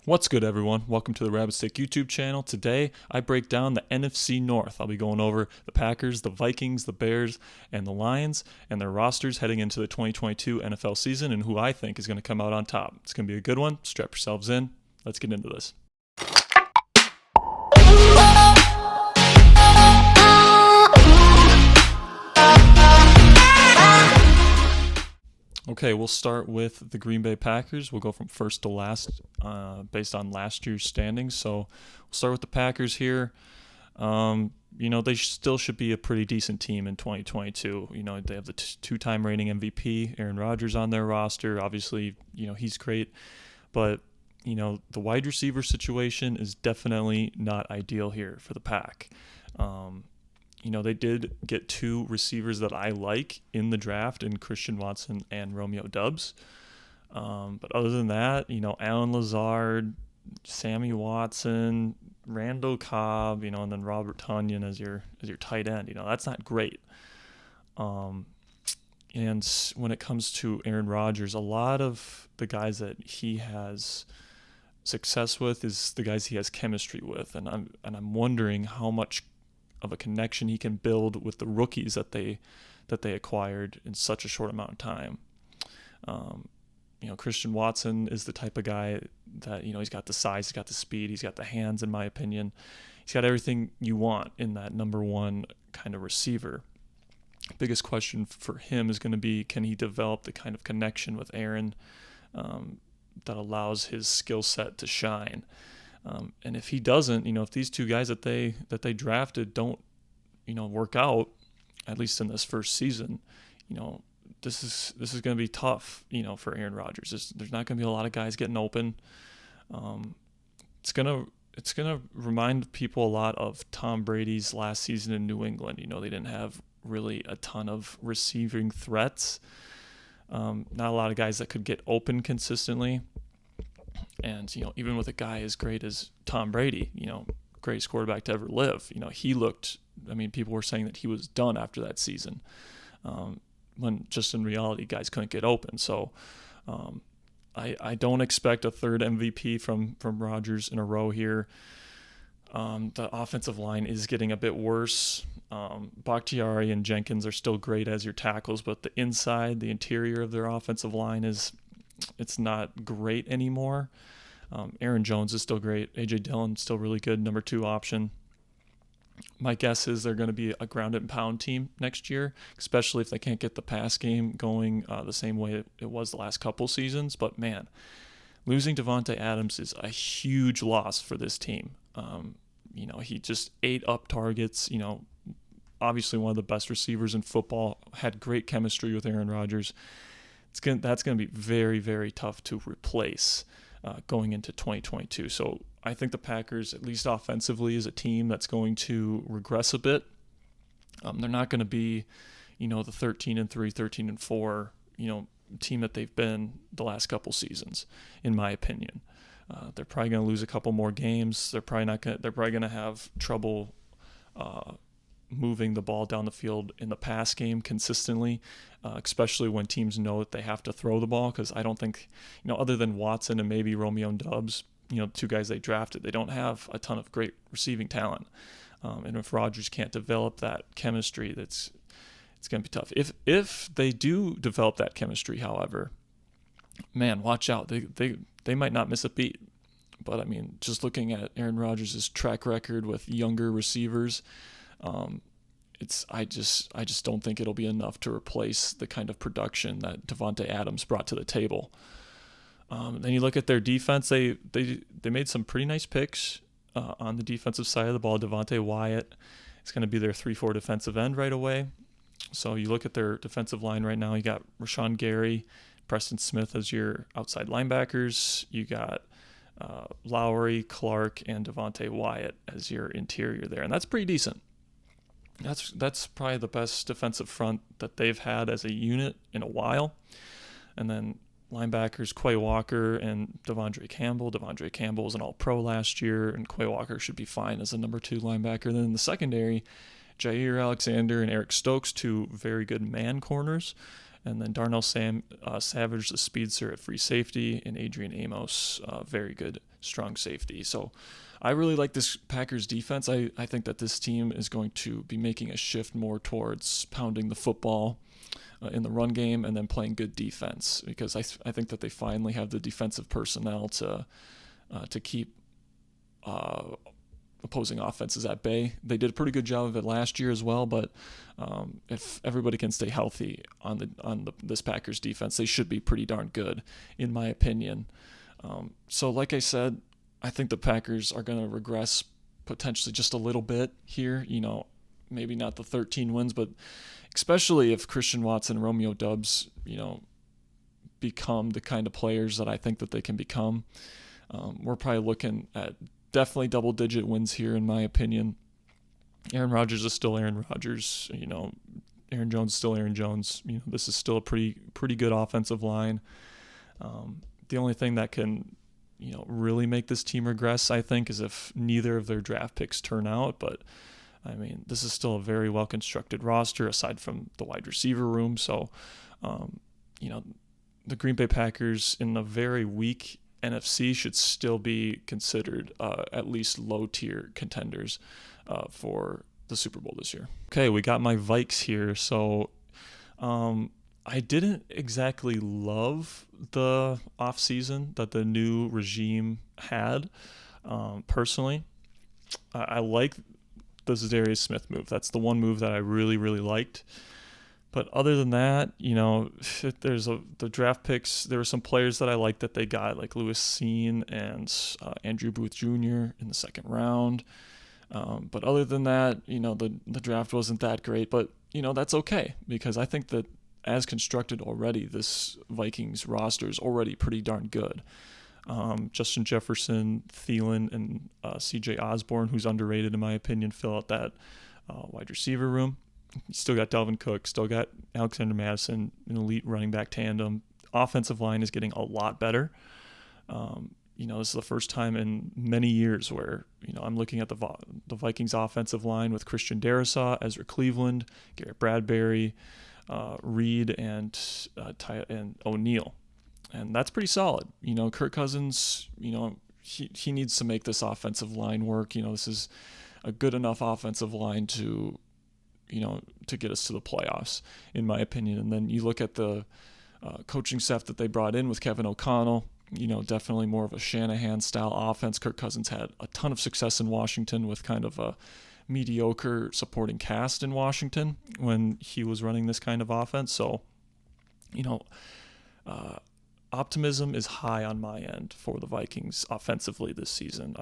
What's good, everyone? Welcome to the Rabbit Stick YouTube channel. Today, I break down the NFC North. I'll be going over the Packers, the Vikings, the Bears, and the Lions, and their rosters heading into the 2022 NFL season, and who I think is going to come out on top. It's going to be a good one. Strap yourselves in. Let's get into this. Okay, we'll start with the Green Bay Packers. We'll go from first to last based on last year's standings. So we'll start with the Packers here. They still should be a pretty decent team in 2022. They have the two-time reigning MVP, Aaron Rodgers, on their roster. Obviously, he's great. But, the wide receiver situation is definitely not ideal here for the Pack. They did get two receivers that I like in the draft in Christian Watson and Romeo Doubs. But other than that, Alan Lazard, Sammy Watson, Randall Cobb, and then Robert Tonyan as your tight end. That's not great. And when it comes to Aaron Rodgers, a lot of the guys that he has success with is the guys he has chemistry with, and I'm wondering how much of a connection he can build with the rookies that they acquired in such a short amount of time. Christian Watson is the type of guy that, he's got the size, he's got the speed, he's got the hands, in my opinion. He's got everything you want in that number one kind of receiver. Biggest question for him is going to be, can he develop the kind of connection with Aaron that allows his skill set to shine? And if he doesn't, if these two guys that they drafted don't, work out, at least in this first season, this is going to be tough, for Aaron Rodgers. There's not going to be a lot of guys getting open. It's gonna remind people a lot of Tom Brady's last season in New England. They didn't have really a ton of receiving threats. Not a lot of guys that could get open consistently. And, even with a guy as great as Tom Brady, greatest quarterback to ever live, he looked, people were saying that he was done after that season, when just in reality, guys couldn't get open. So I don't expect a third MVP from Rodgers in a row here. The offensive line is getting a bit worse. Bakhtiari and Jenkins are still great as your tackles, but the interior of their offensive line it's not great anymore. Aaron Jones is still great. A.J. Dillon still really good, number 2 option. My guess is they're going to be a ground and pound team next year, especially if they can't get the pass game going the same way it was the last couple seasons. But man, losing Davante Adams is a huge loss for this team. He just ate up targets. Obviously one of the best receivers in football, had great chemistry with Aaron Rodgers. That's going to be very, very tough to replace going into 2022. So I think the Packers, at least offensively, is a team that's going to regress a bit. They're not going to be, the 13-3, 13-4, team that they've been the last couple seasons, in my opinion. They're probably going to lose a couple more games. They're probably going to have trouble moving the ball down the field in the pass game consistently, especially when teams know that they have to throw the ball, because I don't think, other than Watson and maybe Romeo and Doubs, two guys they drafted, they don't have a ton of great receiving talent. And if Rodgers can't develop that chemistry, it's going to be tough. If they do develop that chemistry, however, man, watch out. They might not miss a beat. But, just looking at Aaron Rodgers' track record with younger receivers, I just don't think it'll be enough to replace the kind of production that Davante Adams brought to the table. Then you look at their defense; they made some pretty nice picks on the defensive side of the ball. Devontae Wyatt is going to be their 3-4 defensive end right away. So you look at their defensive line right now. You got Rashawn Gary, Preston Smith as your outside linebackers. You got Lowry, Clark, and Devontae Wyatt as your interior there, and that's pretty decent. That's probably the best defensive front that they've had as a unit in a while. And then linebackers, Quay Walker and Devondre Campbell. Devondre Campbell was an all-pro last year, and Quay Walker should be fine as a number 2 linebacker. And then in the secondary, Jair Alexander and Eric Stokes, 2 very good man corners. And then Darnell Savage, the speedster at free safety, and Adrian Amos, very good, strong safety. So I really like this Packers defense. I think that this team is going to be making a shift more towards pounding the football in the run game and then playing good defense, because I think that they finally have the defensive personnel to keep opposing offenses at bay. They did a pretty good job of it last year as well, but if everybody can stay healthy on this Packers defense, they should be pretty darn good, in my opinion. So like I said, I think the Packers are going to regress potentially just a little bit here. Maybe not the 13 wins, but especially if Christian Watson and Romeo Doubs, become the kind of players that I think that they can become. We're probably looking at definitely double-digit wins here, in my opinion. Aaron Rodgers is still Aaron Rodgers. Aaron Jones is still Aaron Jones. This is still a pretty good offensive line. The only thing that can, really make this team regress, I think, is if neither of their draft picks turn out. But, this is still a very well-constructed roster, aside from the wide receiver room. So, the Green Bay Packers in a very weak NFC should still be considered at least low-tier contenders for the Super Bowl this year. Okay, we got my Vikes here. So I didn't exactly love the offseason that the new regime had, personally. I like the Deandre Swift move. That's the one move that I really, really liked. But other than that, the draft picks. There were some players that I liked that they got, like Lewis Cine and Andrew Booth Jr. in the second round. But other than that, the draft wasn't that great. But, that's okay, because I think that as constructed already, this Vikings roster is already pretty darn good. Justin Jefferson, Thielen, and C.J. Osborne, who's underrated in my opinion, fill out that wide receiver room. You still got Dalvin Cook, still got Alexander Mattison, an elite running back tandem. Offensive line is getting a lot better. This is the first time in many years where, I'm looking at the Vikings offensive line with Christian Darrisaw, Ezra Cleveland, Garrett Bradbury, Reed, and O'Neal. And that's pretty solid. Kirk Cousins, he needs to make this offensive line work. This is a good enough offensive line to get us to the playoffs, in my opinion. And then you look at the coaching staff that they brought in with Kevin O'Connell, definitely more of a Shanahan-style offense. Kirk Cousins had a ton of success in Washington with kind of a mediocre supporting cast in Washington when he was running this kind of offense. So, optimism is high on my end for the Vikings offensively this season.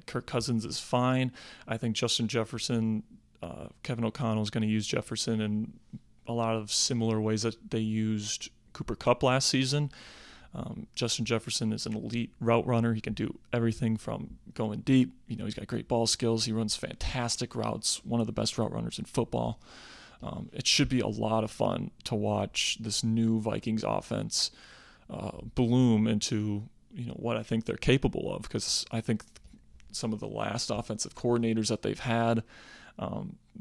Kirk Cousins is fine. I think Justin Jefferson, Kevin O'Connell is going to use Jefferson in a lot of similar ways that they used Cooper Kupp last season. Justin Jefferson is an elite route runner. He can do everything from going deep. He's got great ball skills. He runs fantastic routes, one of the best route runners in football. It should be a lot of fun to watch this new Vikings offense bloom into, what I think they're capable of, because I think some of the last offensive coordinators that they've had,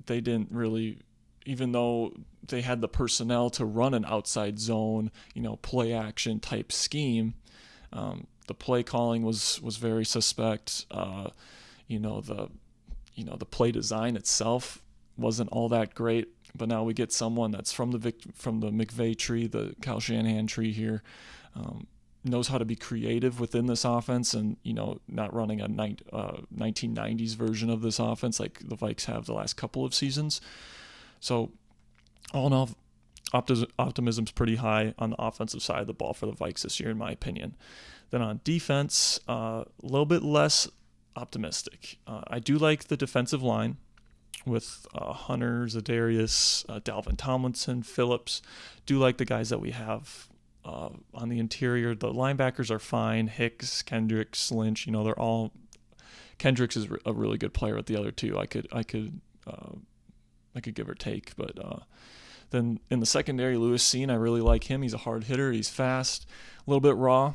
they didn't really, even though they had the personnel to run an outside zone, play action type scheme, the play calling was very suspect. The play design itself wasn't all that great. But now we get someone that's from the McVay tree, the Kyle Shanahan tree here, knows how to be creative within this offense, and not running a 1990s version of this offense like the Vikes have the last couple of seasons. So all in all, optimism's pretty high on the offensive side of the ball for the Vikes this year, in my opinion. Then on defense, a little bit less optimistic. I do like the defensive line with Hunter, Zadarius, Dalvin Tomlinson, Phillips. Do like the guys that we have on the interior. The linebackers are fine. Hicks, Kendricks, Lynch. They're all. Kendricks is a really good player with the other two. I could give or take, but then in the secondary, Lewis Cine, I really like him. He's a hard hitter. He's fast, a little bit raw,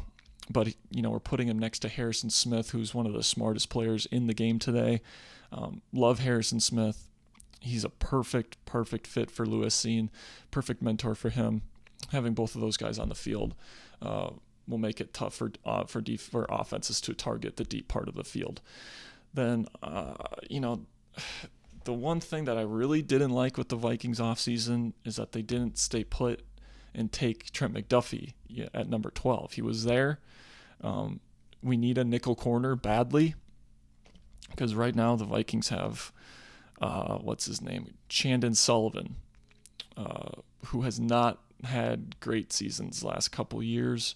but we're putting him next to Harrison Smith, who's one of the smartest players in the game today. Love Harrison Smith. He's a perfect fit for Lewis Cine. Perfect mentor for him. having both of those guys on the field will make it tough for offenses to target the deep part of the field. Then, the one thing that I really didn't like with the Vikings offseason is that they didn't stay put and take Trent McDuffie at number 12. He was there. We need a nickel corner badly because right now the Vikings have, what's his name? Chandon Sullivan, who has not had great seasons the last couple years.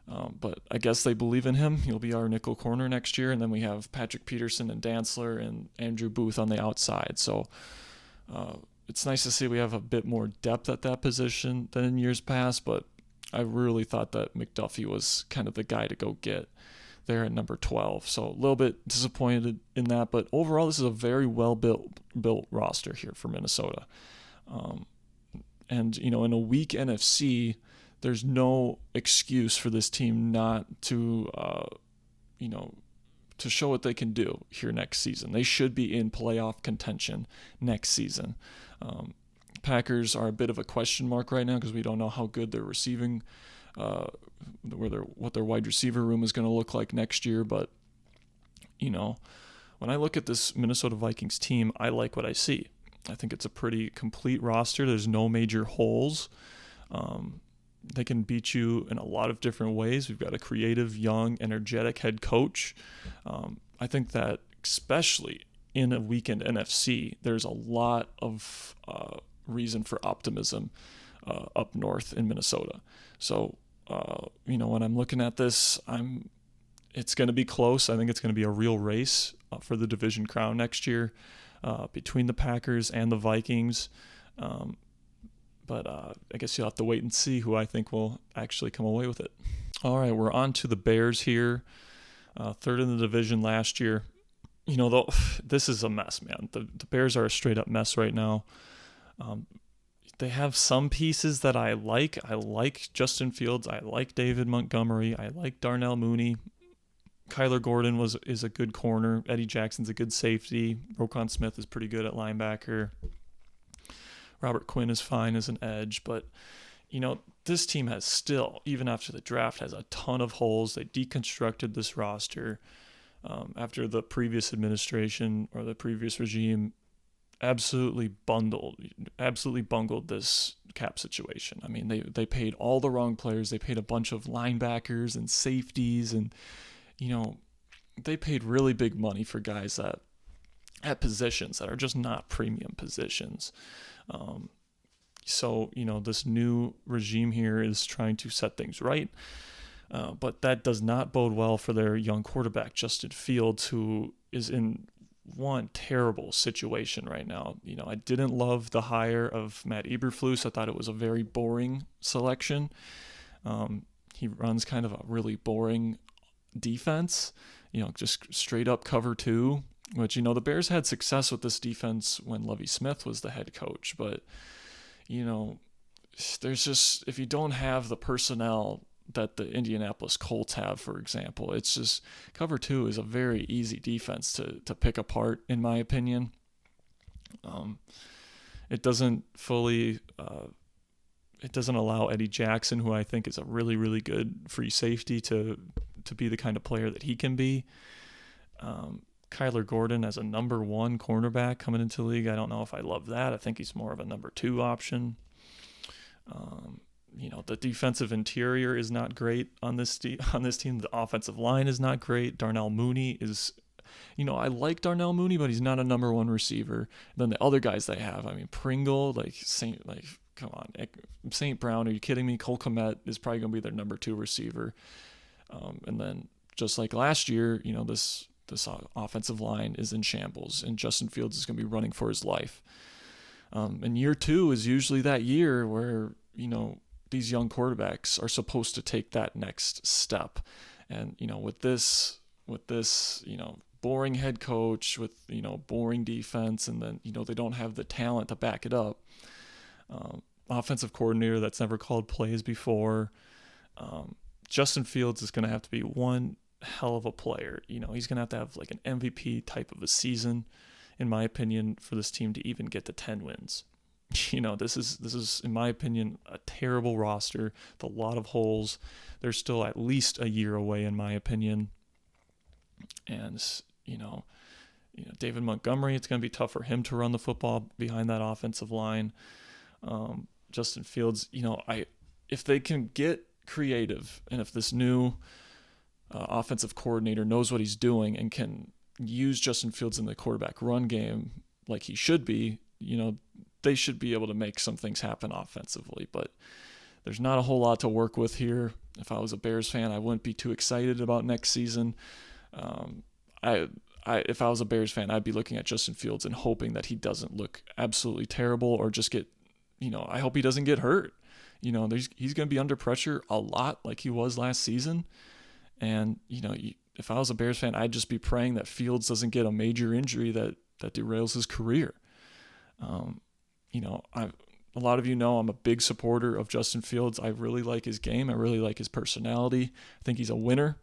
But I guess they believe in him. He'll be our nickel corner next year. And then we have Patrick Peterson and Dantzler and Andrew Booth on the outside. So it's nice to see we have a bit more depth at that position than in years past. But I really thought that McDuffie was kind of the guy to go get there at number 12. So a little bit disappointed in that. But overall, this is a very well-built roster here for Minnesota. And, in a weak NFC, there's no excuse for this team not to, to show what they can do here next season. They should be in playoff contention next season. Packers are a bit of a question mark right now because we don't know how good their receiving, what their wide receiver room is going to look like next year. But, when I look at this Minnesota Vikings team, I like what I see. I think it's a pretty complete roster. There's no major holes. They can beat you in a lot of different ways. We've got a creative, young, energetic head coach. I think that especially in a weakened NFC, there's a lot of reason for optimism up north in Minnesota. So, when I'm looking at this, it's going to be close. I think it's going to be a real race for the division crown next year between the Packers and the Vikings. But I guess you'll have to wait and see who I think will actually come away with it. All right, we're on to the Bears here. Third in the division last year. This is a mess, man. The Bears are a straight-up mess right now. They have some pieces that I like. I like Justin Fields. I like David Montgomery. I like Darnell Mooney. Kyler Gordon is a good corner. Eddie Jackson's a good safety. Roquan Smith is pretty good at linebacker. Robert Quinn is fine as an edge, but this team has still, even after the draft, has a ton of holes. They deconstructed this roster after the previous administration or the previous regime absolutely bungled this cap situation. I mean, they paid all the wrong players. They paid a bunch of linebackers and safeties, and they paid really big money for guys at positions that are just not premium positions. So, this new regime here is trying to set things right, but that does not bode well for their young quarterback, Justin Fields, who is in one terrible situation right now. I didn't love the hire of Matt Eberflus. I thought it was a very boring selection. He runs kind of a really boring defense, just straight up cover two, which, the Bears had success with this defense when Lovie Smith was the head coach. But, there's just, if you don't have the personnel that the Indianapolis Colts have, for example, it's just cover two is a very easy defense to pick apart, in my opinion. It doesn't fully, it doesn't allow Eddie Jackson, who I think is a really, really good free safety, to be the kind of player that he can be. Kyler Gordon as a number one cornerback coming into the league, I don't know if I love that. I think he's more of a number two option. The defensive interior is not great on this team. The offensive line is not great. Darnell Mooney is, I like Darnell Mooney, but he's not a number one receiver. And then the other guys they have, Pringle, come on, St. Brown, are you kidding me? Cole Kmet is probably going to be their number two receiver. And then just like last year, this offensive line is in shambles, and Justin Fields is going to be running for his life. And year two is usually that year where, these young quarterbacks are supposed to take that next step. And, with this, boring head coach, with, boring defense, and then, they don't have the talent to back it up. Offensive coordinator that's never called plays before. Justin Fields is going to have to be one hell of a player. He's going to have like an MVP type of a season, in my opinion, for this team to even get to 10 wins. This is in my opinion a terrible roster with a lot of holes. They're still at least a year away in my opinion. And David Montgomery, it's going to be tough for him to run the football behind that offensive line. Justin Fields, if they can get creative, and if this new offensive coordinator knows what he's doing and can use Justin Fields in the quarterback run game like he should be, they should be able to make some things happen offensively. But there's not a whole lot to work with here. If I was a Bears fan, I wouldn't be too excited about next season. If I was a Bears fan, I'd be looking at Justin Fields and hoping that he doesn't look absolutely terrible or just get, I hope he doesn't get hurt. He's going to be under pressure a lot like he was last season. And, if I was a Bears fan, I'd just be praying that Fields doesn't get a major injury that derails his career. A lot of I'm a big supporter of Justin Fields. I really like his game. I really like his personality. I think he's a winner,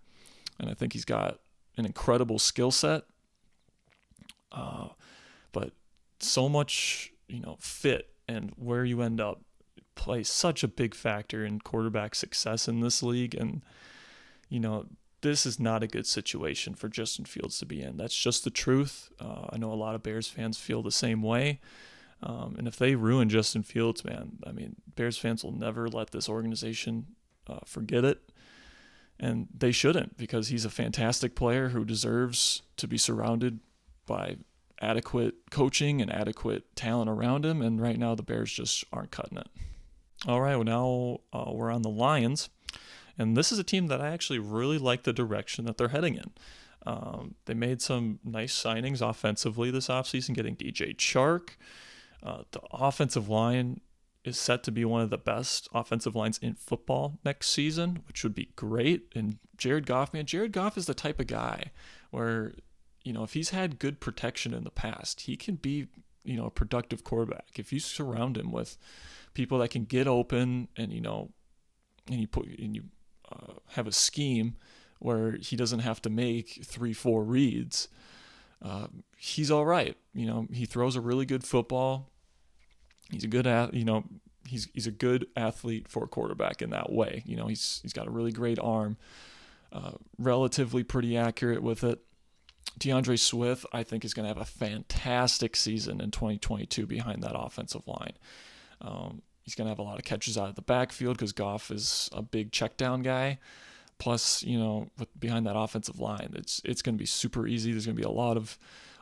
and I think he's got an incredible skill set. But so much, fit and where you end up plays such a big factor in quarterback success in this league. And, this is not a good situation for Justin Fields to be in. That's just the truth. I know a lot of Bears fans feel the same way. And if they ruin Justin Fields, man, Bears fans will never let this organization forget it. And they shouldn't, because he's a fantastic player who deserves to be surrounded by adequate coaching and adequate talent around him. And right now the Bears just aren't cutting it. All right, well, now we're on the Lions. And this is a team that I actually really like the direction that they're heading in. They made some nice signings offensively this offseason, getting DJ Chark. The offensive line is set to be one of the best offensive lines in football next season, which would be great. And Jared Goff is the type of guy where, if he's had good protection in the past, he can be, a productive quarterback. If you surround him with people that can get open and, you have a scheme where he doesn't have to make 3-4 reads, he's all right. He throws a really good football. He's a good he's a good athlete for a quarterback in that way. He's got a really great arm, relatively pretty accurate with it. Deandre Swift, I think, is going to have a fantastic season in 2022 behind that offensive line. He's going to have a lot of catches out of the backfield because Goff is a big check down guy. Plus, behind that offensive line, it's going to be super easy. There's going to be a lot of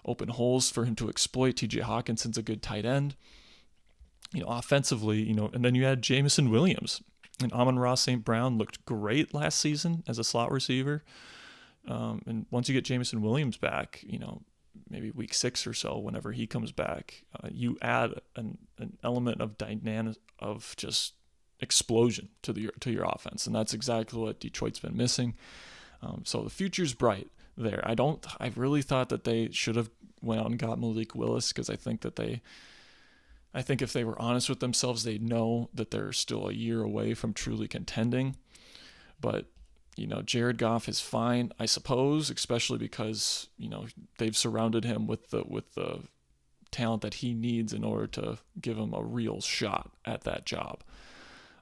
open holes for him to exploit. TJ Hawkinson's a good tight end. Offensively, and then you had Jameson Williams. And Amon-Ra St. Brown looked great last season as a slot receiver. And once you get Jameson Williams back, maybe week 6 or so, whenever he comes back, you add an element of dynamic, of just explosion to your offense, and that's exactly what Detroit's been missing. So the future's bright there. I really thought that they should have went out and got Malik Willis, because I think if they were honest with themselves, they'd know that they're still a year away from truly contending. But Jared Goff is fine, I suppose, especially because they've surrounded him with the talent that he needs in order to give him a real shot at that job.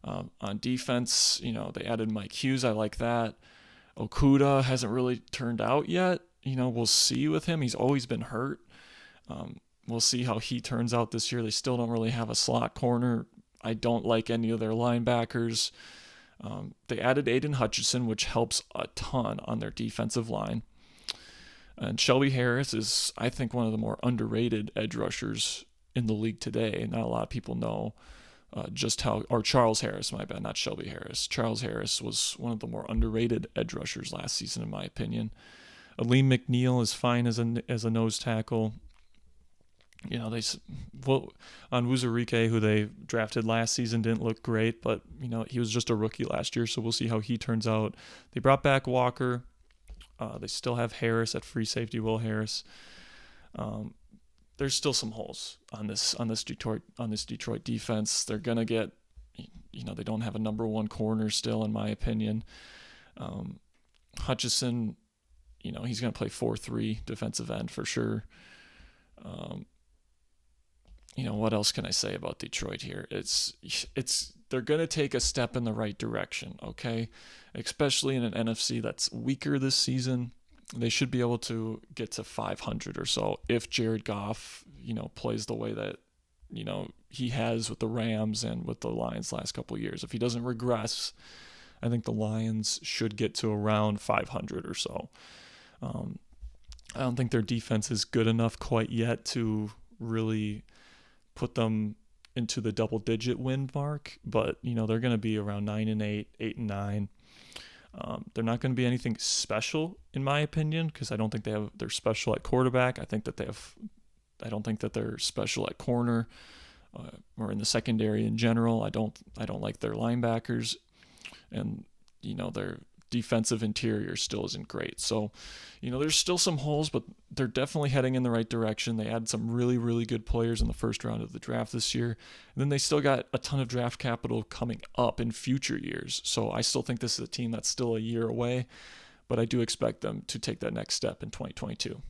On defense, they added Mike Hughes. I like that. Okuda hasn't really turned out yet. We'll see with him. He's always been hurt. We'll see how he turns out this year. They still don't really have a slot corner. I don't like any of their linebackers. They added Aiden Hutchinson, which helps a ton on their defensive line. And Shelby Harris is, I think, one of the more underrated edge rushers in the league today. Not a lot of people know Charles Harris, my bad, not Shelby Harris. Charles Harris was one of the more underrated edge rushers last season, in my opinion. Aleem McNeil is fine as a nose tackle. On Wuzurike, who they drafted last season, didn't look great, but he was just a rookie last year, so we'll see how he turns out. They brought back Walker. They still have Harris at free safety, Will Harris. There's still some holes on this Detroit defense. They're gonna get, they don't have a number 1 corner still, in my opinion. Hutchinson, he's gonna play 4-3 defensive end for sure. what else can I say about Detroit here? It's they're going to take a step in the right direction, okay? Especially in an NFC that's weaker this season. They should be able to get to 500 or so if Jared Goff, plays the way that, he has with the Rams and with the Lions last couple of years. If he doesn't regress, I think the Lions should get to around 500 or so. I don't think their defense is good enough quite yet to really put them into the double-digit win mark, but they're going to be around 9-8, 8-9. They're not going to be anything special in my opinion, because I don't think they're special at quarterback. I don't think that they're special at corner or in the secondary in general. I don't like their linebackers, and their defensive interior still isn't great. So, there's still some holes, but they're definitely heading in the right direction. They had some really, really good players in the first round of the draft this year. And then they still got a ton of draft capital coming up in future years. So I still think this is a team that's still a year away, but I do expect them to take that next step in 2022.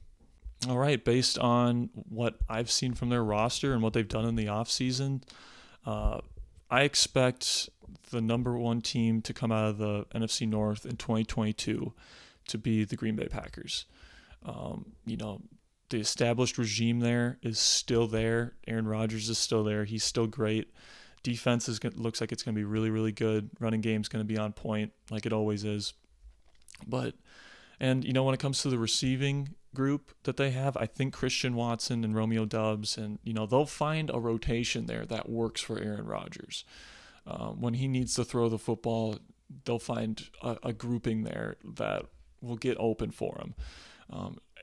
All right, based on what I've seen from their roster and what they've done in the offseason, I expect the number one team to come out of the NFC North in 2022 to be the Green Bay Packers. The established regime there is still there. Aaron Rodgers is still there. He's still great. Defense looks like it's going to be really, really good. Running game's going to be on point like it always is. When it comes to the receiving group that they have, I think Christian Watson and Romeo Doubs, and they'll find a rotation there that works for Aaron Rodgers. When he needs to throw the football, they'll find a grouping there that will get open for him.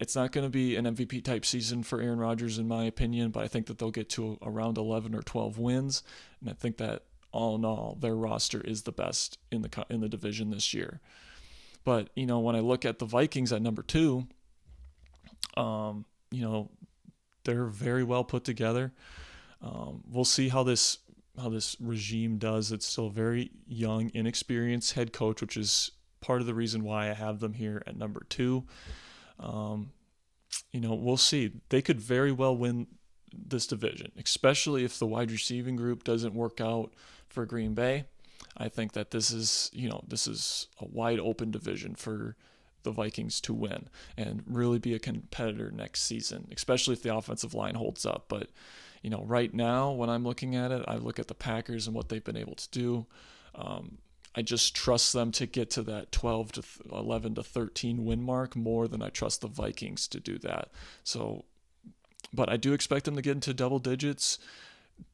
It's not going to be an MVP type season for Aaron Rodgers in my opinion, but I think that they'll get to around 11 or 12 wins, and I think that all in all their roster is the best in the division this year. But when I look at the Vikings at number 2, they're very well put together. We'll see how this regime does. It's still a very young, inexperienced head coach, which is part of the reason why I have them here at number 2. We'll see. They could very well win this division, especially if the wide receiving group doesn't work out for Green Bay. I think that this is a wide open division for the Vikings to win and really be a competitor next season, especially if the offensive line holds up. But, right now when I'm looking at it, I look at the Packers and what they've been able to do. I just trust them to get to that 12 to 11 to 13 win mark more than I trust the Vikings to do that. So, but I do expect them to get into double digits,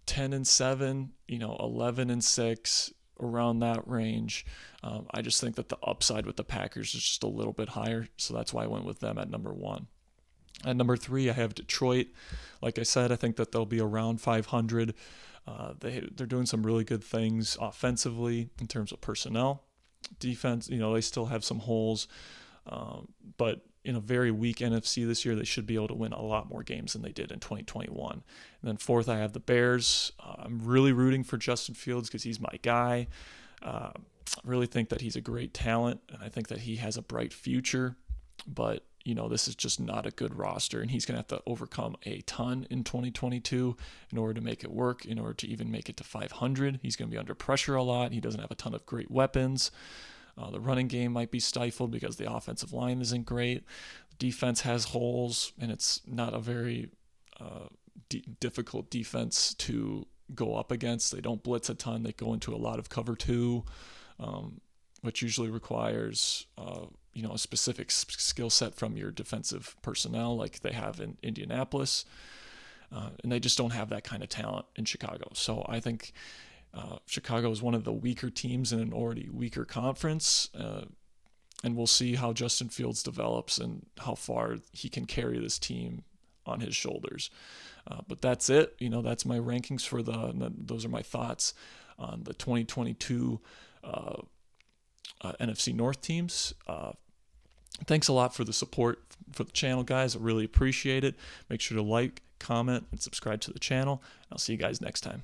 10-7, 11-6, around that range. I just think that the upside with the Packers is just a little bit higher, so that's why I went with them at number 1. At number 3, I have Detroit. Like I said, I think that they'll be around 500. They're doing some really good things offensively in terms of personnel. Defense, they still have some holes, but in a very weak NFC this year, they should be able to win a lot more games than they did in 2021. And then 4th, I have the Bears. I'm really rooting for Justin Fields because he's my guy. I really think that he's a great talent, and I think that he has a bright future. But, this is just not a good roster, and he's going to have to overcome a ton in 2022 in order to make it work, in order to even make it to 500. He's going to be under pressure a lot. He doesn't have a ton of great weapons. The running game might be stifled because the offensive line isn't great. The defense has holes, and it's not a very difficult defense to go up against. They don't blitz a ton. They go into a lot of cover 2, which usually requires a specific skill set from your defensive personnel like they have in Indianapolis. And they just don't have that kind of talent in Chicago. So I think Chicago is one of the weaker teams in an already weaker conference, and we'll see how Justin Fields develops and how far he can carry this team on his shoulders. But that's it. That's my rankings for those are my thoughts on the 2022 NFC North teams. Thanks a lot for the support for the channel, guys. I really appreciate it. Make sure to like, comment, and subscribe to the channel. I'll see you guys next time.